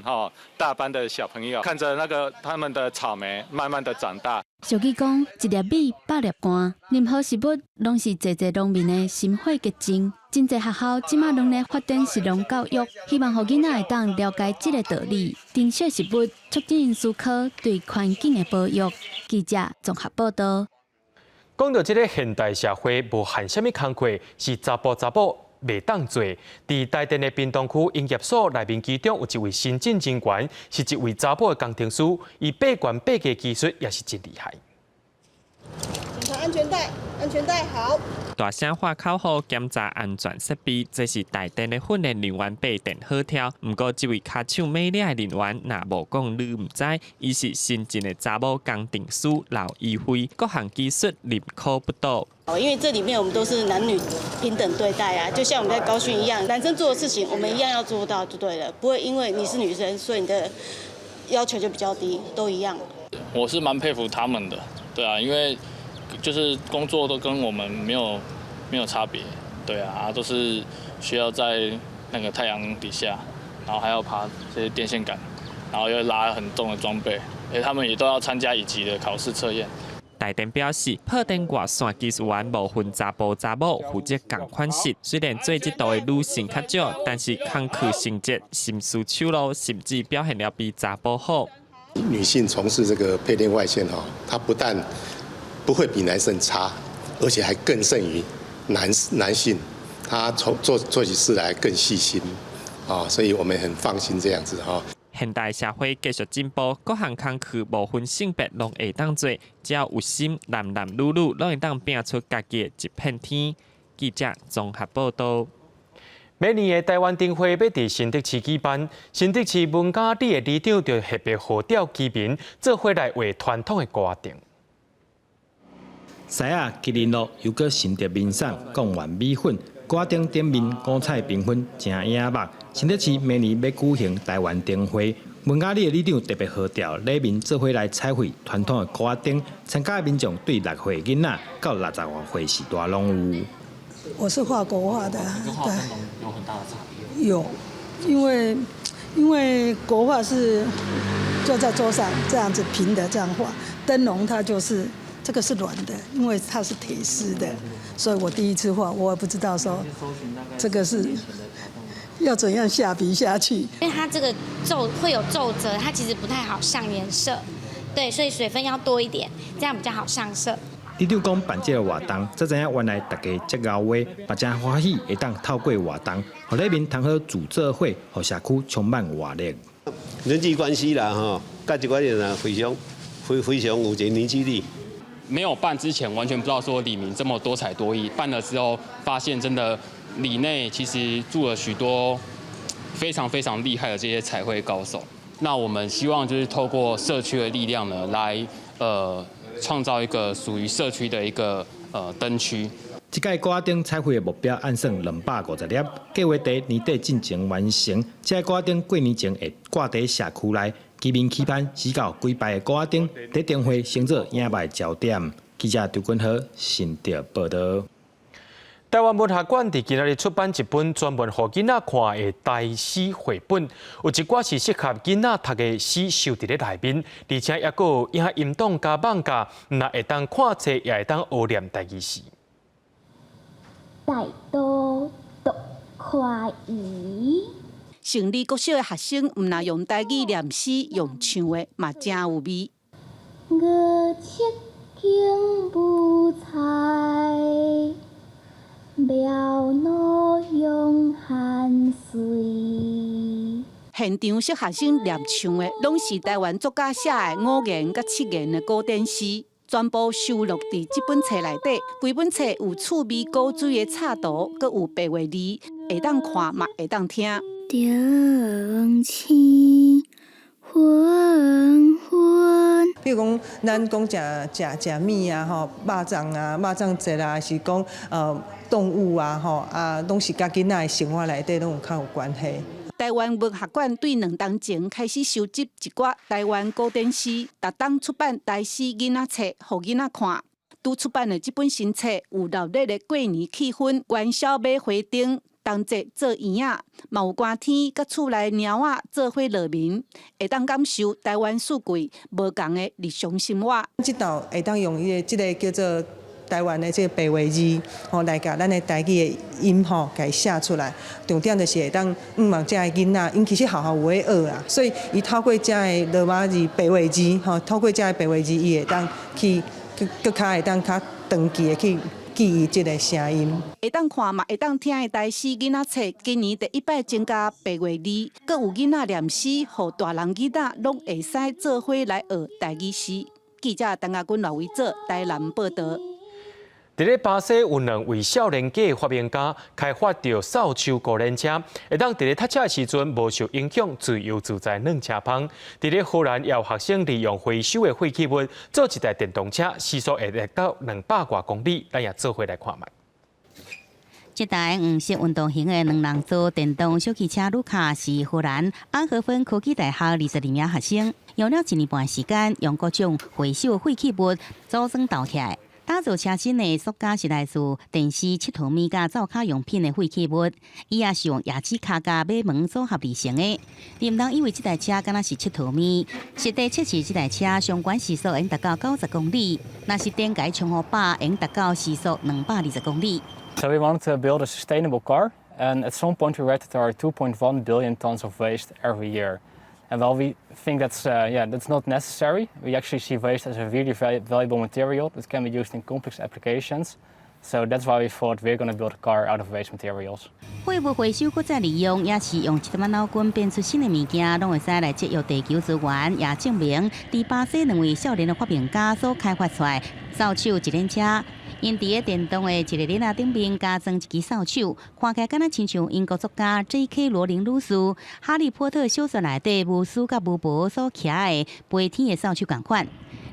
大班的小朋友，看着他们的草莓慢慢的长大。小记讲，一粒米100粒汗，任何事物拢是侪农民的心血结晶。真侪学校即马拢咧发展实用教育，希望互囡仔会当了解这个道理，珍惜食物，促进思考对环境的保育。记者综合报道。讲到这个现代社会，无限什么工课是查甫袂当做。伫台电的滨东区营业所内面，其中有一位新进人员，是一位查甫的工程师，伊8悬8个技术也是真厉害。检查安全带，安全带好。大声喊口号检查安全设备，这是台电的训练人员8电好跳。不过，这位脚手美丽的人员，若无讲你唔知，伊是新进的查某工程师刘依辉，各项技术立可不倒。因为这里面我们都是男女平等对待啊，就像我们在高训一样，男生做的事情我们一样要做到就对了，不会因为你是女生，所以你的要求就比较低，都一样。我是蛮佩服他们的，对啊，因为就是工作都跟我们没有差别，对啊，都是需要在那个太阳底下，然后还要爬这些电线杆，然后又拉很重的装备，他们也都要参加乙级的考试测验。台电表示，破电外线技术员无分查甫查某，负责同款式。虽然做这道的女性较少，但是工课成绩、心思手路，甚至表现了比查甫好。女性从事这个配电外线她不但不会比男生差，而且还更胜于男性。她做起事来更细心所以我们很放心这样子现代社会继续进步，各项工课无分性别拢会当做，只要有心，男女拢会当拼出家己的一片天。记者综合报道。每年的台湾灯会要伫新竹市举办，新竹市文化里的里长就特别号召居民做伙来画传统的歌灯。西亚吉林路又搁新竹名产贡丸米粉，歌灯点面五彩缤纷，真映目。新竹市每年要举行台湾灯会，文化里的里长特别号召里民做伙来彩绘传统的歌灯，参加的民众对6岁囡仔到60多岁时大拢有。我是画国画的，跟画灯笼有很大的差别。有，因为国画是就在桌上这样子平的这样画，灯笼它就是这个是软的，因为它是铁丝的，所以我第一次画我也不知道说这个是要怎样下笔下去。因为它这个会有皱褶，它其实不太好上颜色，对，所以水分要多一点，这样比较好上色。里长讲办这个活动，才知影原来大家接熬话，也真欢喜会当透过活动，互里面通好自做伙，互社区充满活力。人际关系啦，哈，价值观念啦，非常有一个凝聚力。没有办之前，完全不知道说里民这么多才多艺，办了之后发现真的里内其实住了许多非常非常厉害的这些彩绘高手。那我们希望就是透过社区的力量呢，来创造一个属于社区的一个灯区。这届歌灯彩绘的目标按算250粒，计划在年底进行完成。这歌灯过年前会挂在社区内，居民期盼时到几排的歌灯在灯会成做映目焦点。记者刘君豪新竹报道。台湾文学馆伫今日出版一本专门予囡仔看的台诗绘本，有一寡是适合囡仔读的诗收伫咧内面，而且也有影音档加网架，若会当看册，也会当学念台语诗。大都读快意。成立国小的学生，毋若用台语念诗，用唱的嘛真有味。我七经不才。苗路用汗水。现场适学生念唱的，拢是台湾作家写的5言甲7言的古典诗，全部收录伫这本册内底。规本册有趣味古水的插图，佮有白话字，会当看嘛会当听。定情昏昏。比如讲，咱讲食米啊，吼，肉粽啊，肉粽节啦，是讲动物啊，吼拢是甲囡仔的生活内底拢有较有关系。台湾文学馆对2年前开始收集一寡台湾古典诗，逐档出版台诗囡仔册，互囡仔看。拄出版的这本新册有热烈的过年气氛，元宵买花灯。同齐做圆仔，嘛有寒天，甲厝内猫仔做伙乐眠，会当感受台湾四季无同的日常生活。这道会当用这个叫做台湾的这个白话字，来甲咱的台语的音给写出来。重点就是会当望这个囡仔，因其实好有会学啊，所以伊透过这个罗马字白话字，透过这个白话字，伊会当去更较会当较长期的去。记忆这个声音，会当看嘛，会当听的台诗囡仔册，今年第1摆增加白话字，佮有囡仔念诗，互大人囡仔拢会使做伙来学台语诗。记者陈亚军、罗伟做台南报道。伫咧巴西有2位少年家的发明家开发着扫帚过山车，会当伫咧读册的时阵无受影响，自由自在软车旁。伫咧荷兰也有学生利用回收的废弃物做一台电动车，时速会达到200多公里，咱也做伙来看卖。这台黄色运动型的2人座电动小汽车，卢卡是荷兰安和芬科技大学22名学生，用了1年半时间，用各种回收废弃物组装倒起来。打造车身的塑胶是来自电视、佚佗物甲灶卡用品的废弃物，伊也是用牙齿卡甲尾门组合而成的。你唔通以为这台车敢若是佚佗物，实地测试这台车相关时速能达到90公里，若是电解充好饱，能达到时速220公里。So we wanted to build a sustainable car, and at some point we read that there are 2.1 billion tons of waste every year. And while we think that's not necessary, we actually see waste as a really valuable material that can be used in complex applications. So that's why we thought we're going to build a car out of waste materials. 废物回收搁再利用，也是用100万脑筋变出新的物件，拢会使来节约地球资源，也证明伫巴西2位少年的发明家所开发出来扫帚一轮车，因伫个电动的一个椅仔顶面加装一支扫帚，看起来敢若亲像英国作家 J.K. 罗琳女士《哈利波特》小说内底巫师甲巫婆所骑的飞天的扫帚同款。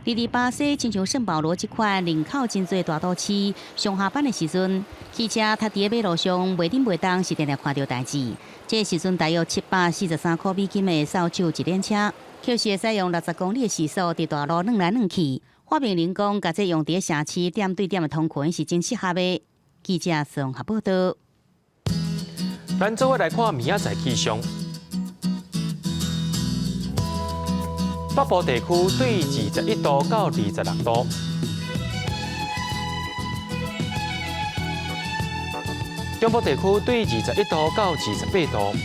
伫巴西，亲像圣保罗这款人口真侪大都市，上下班的时阵，汽车踏伫个马路上袂顶袂当是定定看到代志。这时阵大约743块美金的扫帚一辆车，就是会使用60公里的时速伫大路转来转去。发明人讲，甲这用伫城市点对点的通勤是真适合的。记者综合报道。咱做伙来看明仔载气象。北部地区对21度到26度，中部地区对21度到28度，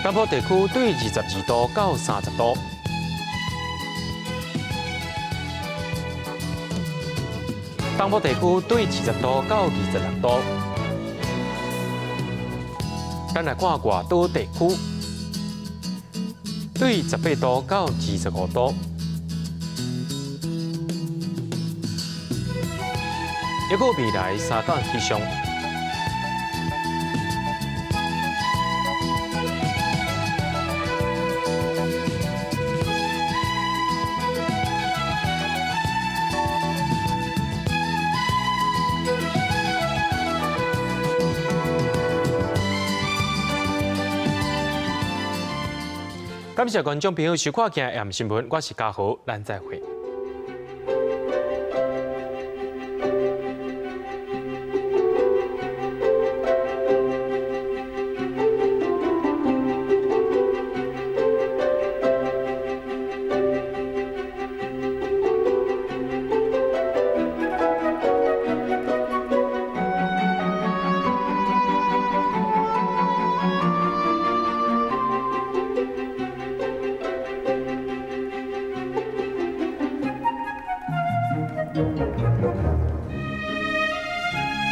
南部地区对22度到30度，东部地区对20度到26度。咱来看外岛地区，对18度到25度。预估未来3天气象。感谢观众朋友收看今日AM新闻，我是嘉豪，咱再会。